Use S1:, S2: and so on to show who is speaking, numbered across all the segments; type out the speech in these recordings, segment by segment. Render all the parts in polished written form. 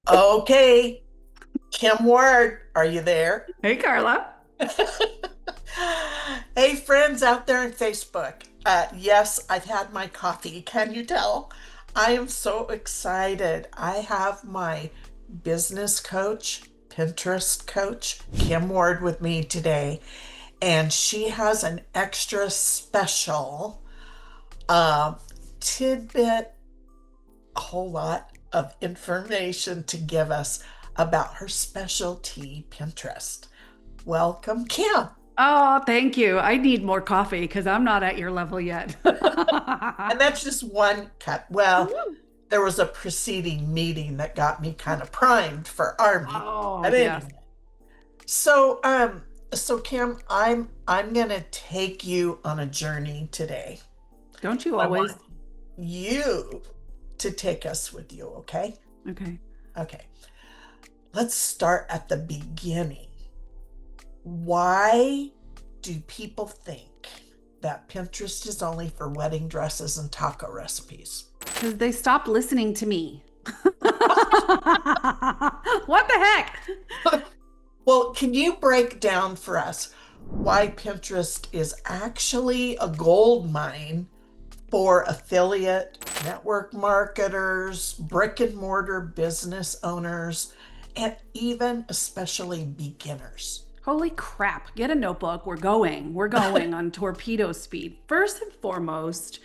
S1: Okay, Kim Ward, are you there?
S2: Hey, Carla.
S1: Hey, friends out there on Facebook. Yes, I've had my coffee. Can you tell? I am so excited. I have my business coach, Pinterest coach, Kim Ward, with me today, and she has an extra special uh, tidbit, a whole lot of information to give us about her specialty, Pinterest. Welcome, Kim.
S2: Oh, thank you. I need more coffee because I'm not at your level yet.
S1: And that's just one cup. Well,
S2: Woo.
S1: there was a preceding meeting that got me kind of primed for our meeting.
S2: Oh,
S1: But
S2: yes.
S1: anyway, so Kim, I'm gonna take you on a journey today.
S2: Don't you
S1: I want
S2: always?
S1: you to take us with you, okay?
S2: Okay.
S1: Okay. Let's start at the beginning. Why do people think that Pinterest is only for wedding dresses and taco recipes?
S2: Because they stopped listening to me. What the heck?
S1: Well, can you break down for us why Pinterest is actually a gold mine for affiliate network marketers, brick and mortar business owners, and even especially beginners?
S2: Holy crap. Get a notebook. We're going. We're going on torpedo speed. First and foremost,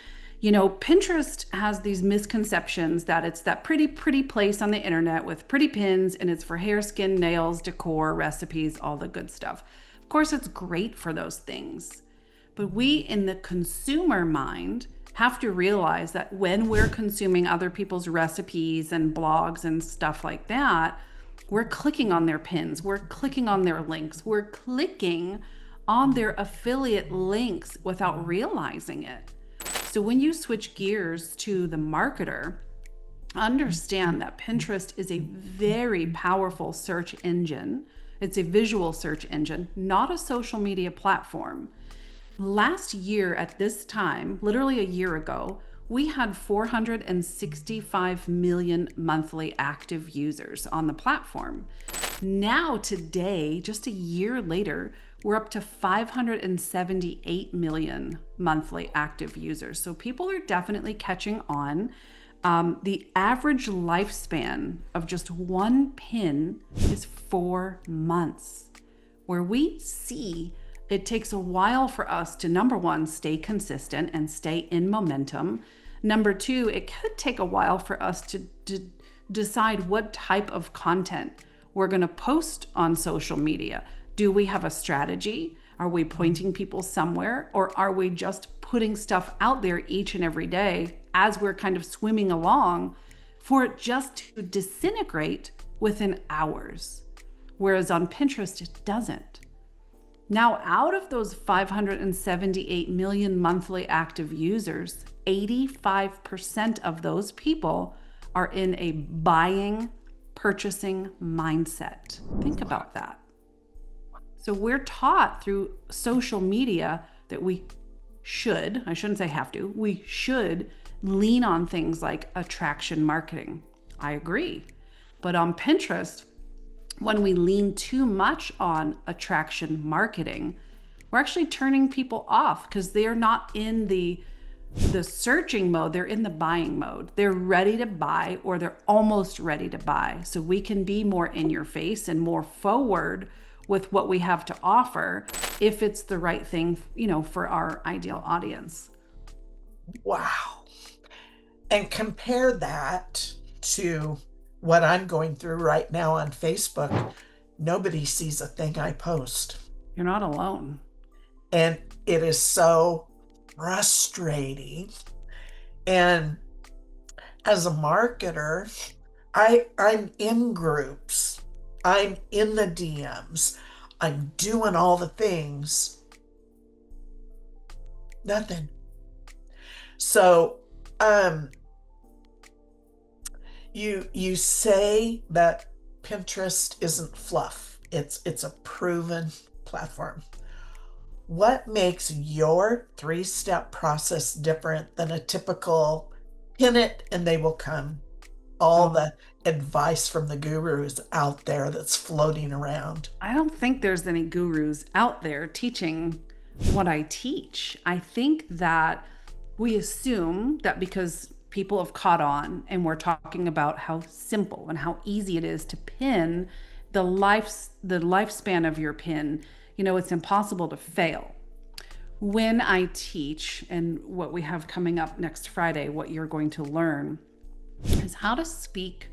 S2: Pinterest has these misconceptions that it's that pretty place on the internet with pretty pins and it's for hair, skin, nails, decor, recipes, all the good stuff. Of course, it's great for those things. But we, in the consumer mind, have to realize that when we're consuming other people's recipes and blogs and stuff like that, we're clicking on their pins, we're clicking on their links, we're clicking on their affiliate links without realizing it. So when you switch gears to the marketer, understand that Pinterest is a very powerful search engine. It's a visual search engine, not a social media platform. Last year at this time, literally a year ago, we had 465 million monthly active users on the platform. Now, today, just a year later, we're up to 578 million monthly active users. So people are definitely catching on. The average lifespan of just one pin is 4 months, where we see it takes a while for us to, number one, stay consistent and stay in momentum. Number two, it could take a while for us to decide what type of content we're going to post on social media. Do we have a strategy? Are we pointing people somewhere? Or are we just putting stuff out there each and every day as we're kind of swimming along for it just to disintegrate within hours? Whereas on Pinterest, it doesn't. Now, out of those 578 million monthly active users, 85% of those people are in a buying, purchasing mindset. Think about that. So we're taught through social media that we should, I shouldn't say have to, we should lean on things like attraction marketing. I agree. But on Pinterest, when we lean too much on attraction marketing, we're actually turning people off because they're not in the searching mode, they're in the buying mode. They're ready to buy or they're almost ready to buy. So we can be more in your face and more forward with what we have to offer if it's the right thing, for our ideal audience.
S1: Wow. And compare that to what I'm going through right now on Facebook. Nobody sees a thing I post.
S2: You're not alone.
S1: And it is so frustrating. And as a marketer, I'm in groups. I'm in the DMs. I'm doing all the things. Nothing. So, um, you say that Pinterest isn't fluff. It's a proven platform. What makes your three-step process different than a typical pin it and they will come? All
S2: Oh,
S1: the advice from the gurus out there that's floating around.
S2: I don't think there's any gurus out there teaching what I teach. I think that we assume that because people have caught on and we're talking about how simple and how easy it is to pin the lifespan of your pin, it's impossible to fail. When I teach, and what we have coming up next Friday, what you're going to learn is how to speak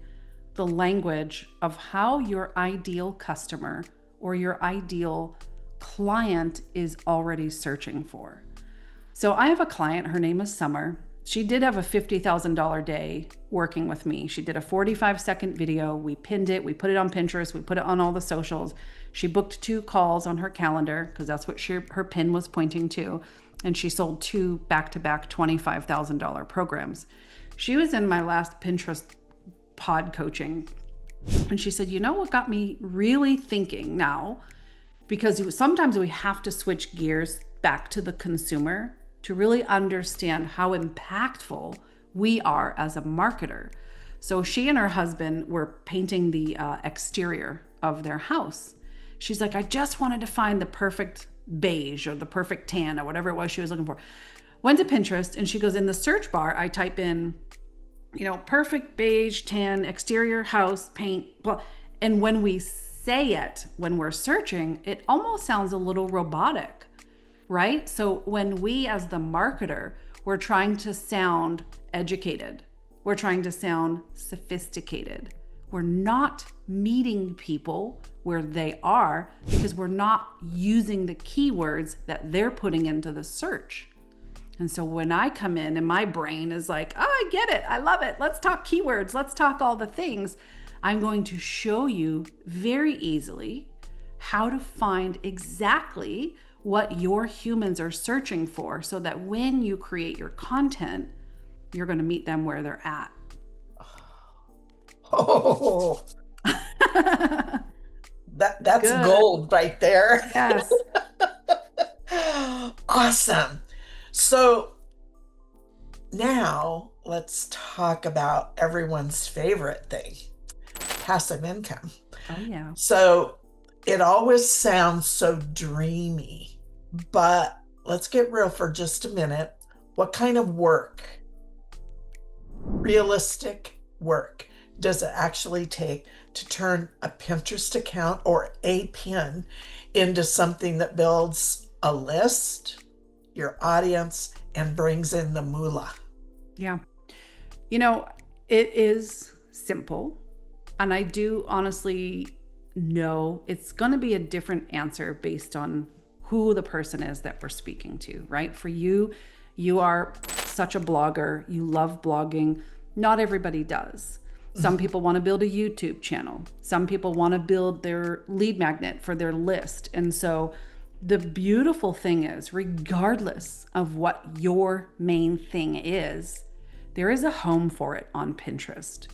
S2: the language of how your ideal customer or your ideal client is already searching for. So I have a client, her name is Summer. She did have a $50,000 day working with me. She did a 45-second video. We pinned it. We put it on Pinterest. We put it on all the socials. She booked 2 calls on her calendar because that's what her pin was pointing to. And she sold 2 back-to-back $25,000 programs. She was in my last Pinterest pod coaching. And she said, what got me really thinking now, because sometimes we have to switch gears back to the consumer to really understand how impactful we are as a marketer. So she and her husband were painting the exterior of their house. She's like, I just wanted to find the perfect beige or the perfect tan or whatever it was she was looking for. Went to Pinterest, and she goes, in the search bar, I type in, perfect beige, tan, exterior house, paint, blah. And when we say it, when we're searching, it almost sounds a little robotic, right? So when we, as the marketer, we're trying to sound educated, we're trying to sound sophisticated. We're not meeting people where they are because we're not using the keywords that they're putting into the search. And so when I come in and my brain is like, oh, I get it, I love it, let's talk keywords, let's talk all the things, I'm going to show you very easily how to find exactly what your humans are searching for, so that when you create your content, you're going to meet them where they're at.
S1: Oh, that's
S2: Good.
S1: gold right there.
S2: Yes.
S1: Awesome. So now let's talk about everyone's favorite thing, passive income.
S2: Oh, yeah.
S1: So it always sounds so dreamy, but let's get real for just a minute. What kind of work, realistic work, does it actually take to turn a Pinterest account or a pin into something that builds a list, your audience, and brings in the moolah?
S2: Yeah. It is simple. And I do honestly know it's going to be a different answer based on who the person is that we're speaking to, right? For you, you are such a blogger. You love blogging. Not everybody does. Some people want to build a YouTube channel. Some people want to build their lead magnet for their list. And so the beautiful thing is, regardless of what your main thing is, there is a home for it on Pinterest.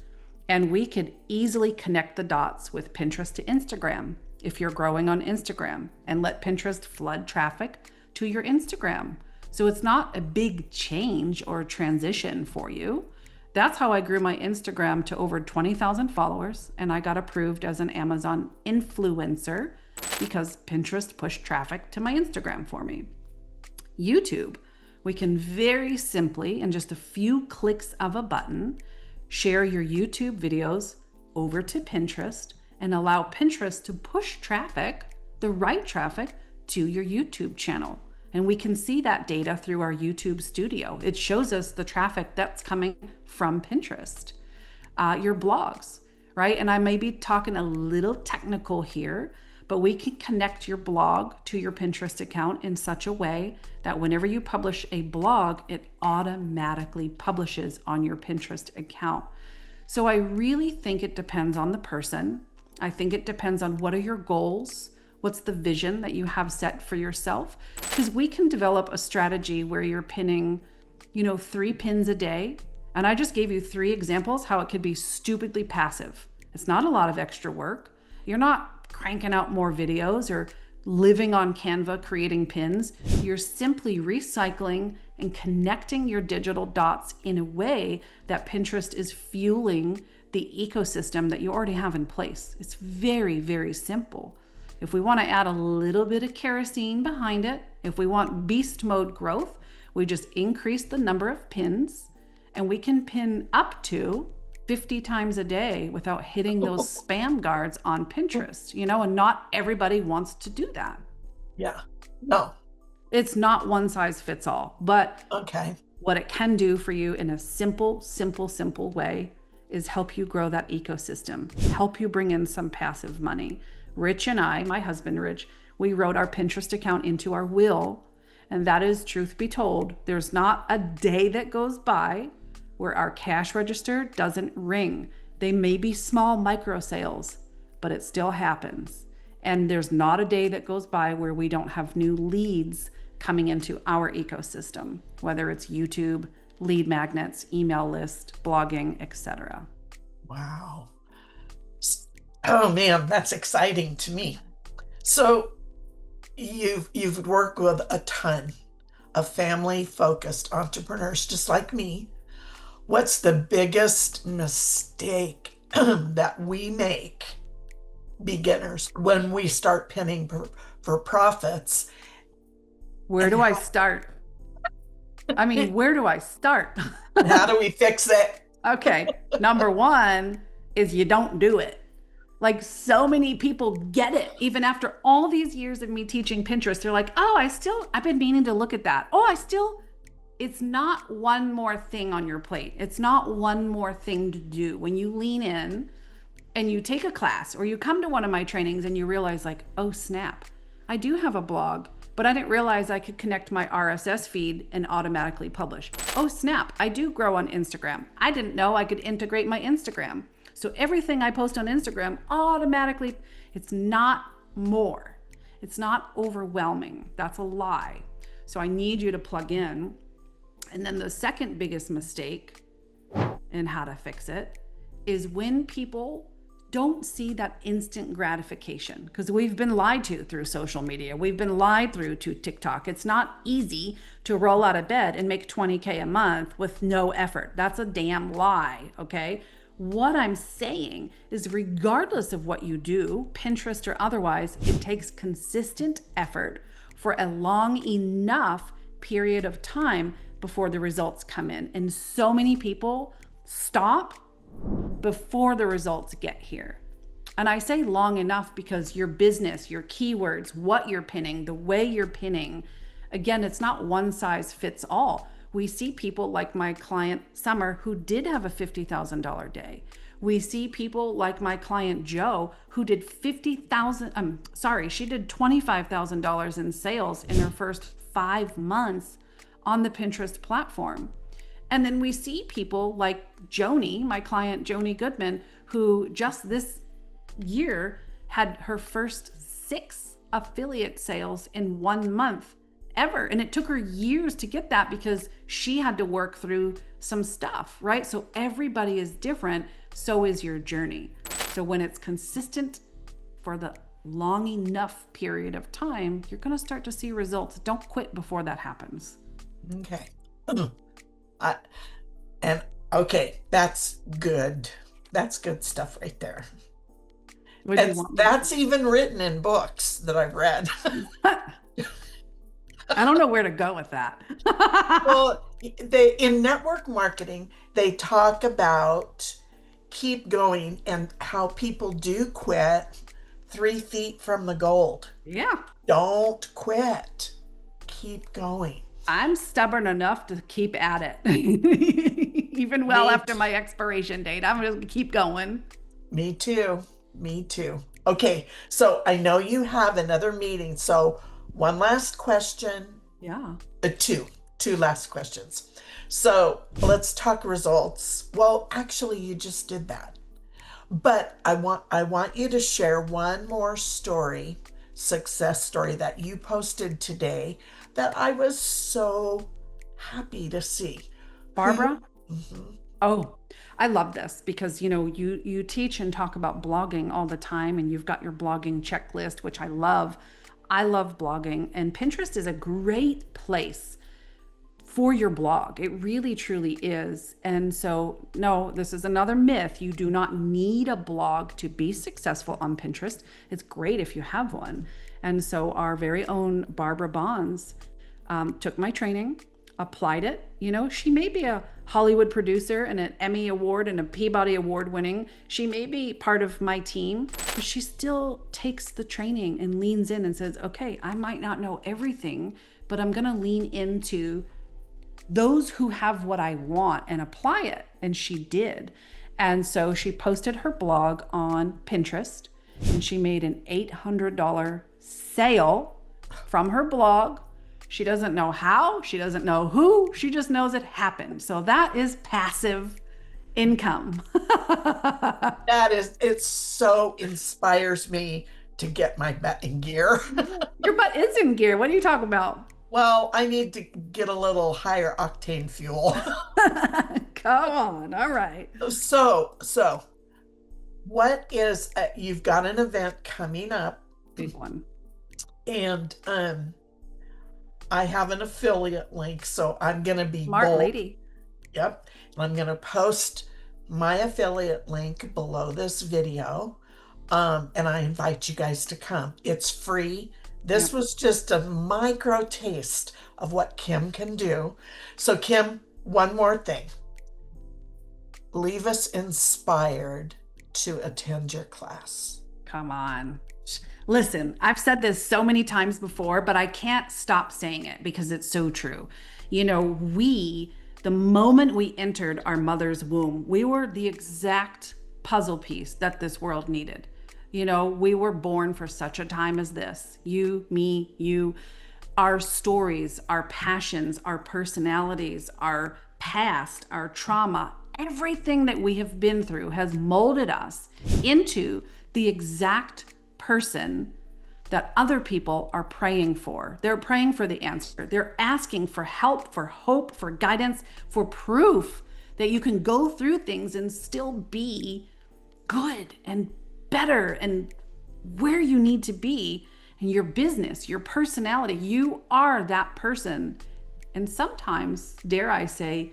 S2: And we could easily connect the dots with Pinterest to Instagram if you're growing on Instagram, and let Pinterest flood traffic to your Instagram. So it's not a big change or transition for you. That's how I grew my Instagram to over 20,000 followers, and I got approved as an Amazon influencer because Pinterest pushed traffic to my Instagram for me. YouTube, we can very simply, in just a few clicks of a button, share your YouTube videos over to Pinterest and allow Pinterest to push traffic, the right traffic, to your YouTube channel. And we can see that data through our YouTube studio. It shows us the traffic that's coming from Pinterest. Your blogs, right? And I may be talking a little technical here, but we can connect your blog to your Pinterest account in such a way that whenever you publish a blog, it automatically publishes on your Pinterest account. So I really think it depends on the person. I think it depends on what are your goals. What's the vision that you have set for yourself? Because we can develop a strategy where you're pinning, 3 pins a day. And I just gave you 3 examples how it could be stupidly passive. It's not a lot of extra work. You're not cranking out more videos or living on Canva creating pins. You're simply recycling and connecting your digital dots in a way that Pinterest is fueling the ecosystem that you already have in place. It's very, very simple. If we want to add a little bit of kerosene behind it, if we want beast mode growth, we just increase the number of pins, and we can pin up to 50 times a day without hitting those spam guards on Pinterest, and not everybody wants to do that.
S1: Yeah. No.
S2: It's not one size fits all, but
S1: Okay.
S2: what it can do for you in a simple way is help you grow that ecosystem, help you bring in some passive money. Rich and I, my husband Rich, we wrote our Pinterest account into our will. And that is, truth be told, there's not a day that goes by where our cash register doesn't ring. They may be small micro sales, but it still happens. And there's not a day that goes by where we don't have new leads coming into our ecosystem, whether it's YouTube, lead magnets, email list, blogging, etc.
S1: Wow. Oh man, that's exciting to me. So you've worked with a ton of family-focused entrepreneurs just like me. What's the biggest mistake that we make, beginners, when we start pinning for profits?
S2: Where do I start? I mean, where do I start?
S1: How do we fix it?
S2: Okay. Number one is you don't do it. Like, so many people get it. Even after all these years of me teaching Pinterest, they're like, oh, I've been meaning to look at that. It's not one more thing on your plate. It's not one more thing to do. When you lean in and you take a class or you come to one of my trainings and you realize, like, oh snap, I do have a blog, but I didn't realize I could connect my RSS feed and automatically publish. Oh snap, I do grow on Instagram. I didn't know I could integrate my Instagram. So everything I post on Instagram automatically, it's not more. It's not overwhelming. That's a lie. So I need you to plug in. And then the second biggest mistake in how to fix it is when people don't see that instant gratification, because we've been lied to through social media. We've been lied through to TikTok. It's not easy to roll out of bed and make 20K a month with no effort. That's a damn lie, okay? What I'm saying is, regardless of what you do, Pinterest or otherwise, it takes consistent effort for a long enough period of time before the results come in. And so many people stop before the results get here. And I say long enough because your business, your keywords, what you're pinning, the way you're pinning, again, it's not one size fits all. We see people like my client Summer, who did have a $50,000 day. We see people like my client Joe, who did she did $25,000 in sales in her first 5 months on the Pinterest platform. And then we see people like Joni, my client Joni Goodman, who just this year had her first 6 affiliate sales in 1 month ever. And it took her years to get that because she had to work through some stuff, right? So everybody is different. So is your journey. So when it's consistent for the long enough period of time, you're going to start to see results. Don't quit before that happens.
S1: Okay. Okay, that's good. That's good stuff right there.
S2: What do you want?
S1: That's even written in books that I've read.
S2: I don't know where to go with that.
S1: Well, in network marketing, they talk about keep going and how people do quit 3 feet from the gold.
S2: Yeah.
S1: Don't quit. Keep going.
S2: I'm stubborn enough to keep at it. Even well after my expiration date. I'm just gonna keep going.
S1: Me too. Okay, so I know you have another meeting. So one last question.
S2: Yeah.
S1: Two last questions. So let's talk results. Well, actually, you just did that. But I want you to share one more story, success story that you posted today that I was so happy to see.
S2: Barbara?
S1: Mm-hmm.
S2: Oh, I love this because, you teach and talk about blogging all the time, and you've got your blogging checklist, which I love. I love blogging, and Pinterest is a great place for your blog. It really, truly is. And so, no, this is another myth. You do not need a blog to be successful on Pinterest. It's great if you have one. And so, our very own Barbara Bonds took my training, applied it. You know, she may be a Hollywood producer and an Emmy Award and a Peabody Award winning. She may be part of my team, but she still takes the training and leans in and says, okay, I might not know everything, but I'm going to lean into those who have what I want and apply it. And she did. And so she posted her blog on Pinterest and she made an $800 sale from her blog. She doesn't know how, she doesn't know who, she just knows it happened. So that is passive income.
S1: It so inspires me to get my butt in gear.
S2: Your butt is in gear. What are you talking about?
S1: Well, I need to get a little higher octane fuel.
S2: Come on. All right.
S1: So what is, you've got an event coming up.
S2: Big one.
S1: And I have an affiliate link, so I'm going to be
S2: Smart
S1: bold.
S2: lady.
S1: Yep. And I'm going to post my affiliate link below this video. And I invite you guys to come. It's free. This was just a micro taste of what Kim can do. So Kim, one more thing. Leave us inspired to attend your class.
S2: Come on. Listen, I've said this so many times before, but I can't stop saying it because it's so true. You know, the moment we entered our mother's womb, we were the exact puzzle piece that this world needed. You know, we were born for such a time as this. You, me, you, our stories, our passions, our personalities, our past, our trauma, everything that we have been through has molded us into the exact person that other people are praying for. They're praying for the answer. They're asking for help, for hope, for guidance, for proof that you can go through things and still be good and better and where you need to be in your business, your personality. You are that person. And sometimes, dare I say,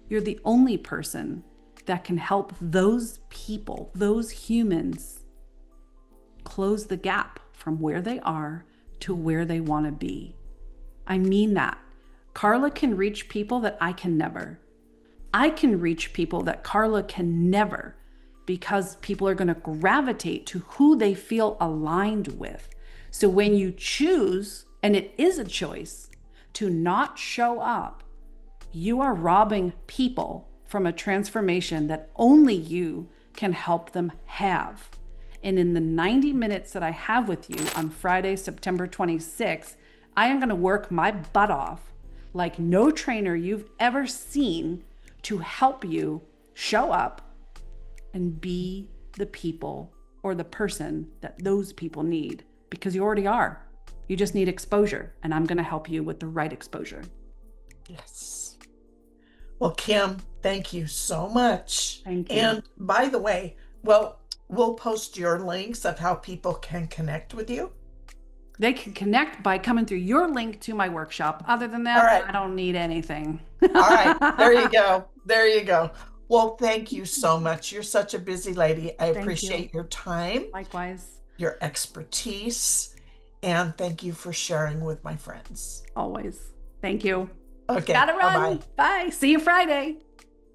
S2: you're the only person that can help those people, those humans, close the gap from where they are to where they want to be. I mean that. Carla can reach people that I can never. I can reach people that Carla can never, because people are going to gravitate to who they feel aligned with. So when you choose, and it is a choice, to not show up, you are robbing people from a transformation that only you can help them have. And in the 90 minutes that I have with you on Friday, September 26th, I am going to work my butt off like no trainer you've ever seen to help you show up and be the people or the person that those people need, because you already are. You just need exposure, and I'm going to help you with the right exposure.
S1: Yes. Well, Kim, thank you so much.
S2: Thank you.
S1: And by the way, we'll post your links of how people can connect with you.
S2: They can connect by coming through your link to my workshop. Other than that,
S1: All right.
S2: I don't need anything.
S1: All right. There you go. There you go. Well, thank you so much. You're such a busy lady. I appreciate your time,
S2: Likewise.
S1: your expertise, and thank you for sharing with my friends.
S2: Always. Thank you.
S1: Okay.
S2: Gotta run.
S1: Bye-bye.
S2: Bye. See you Friday.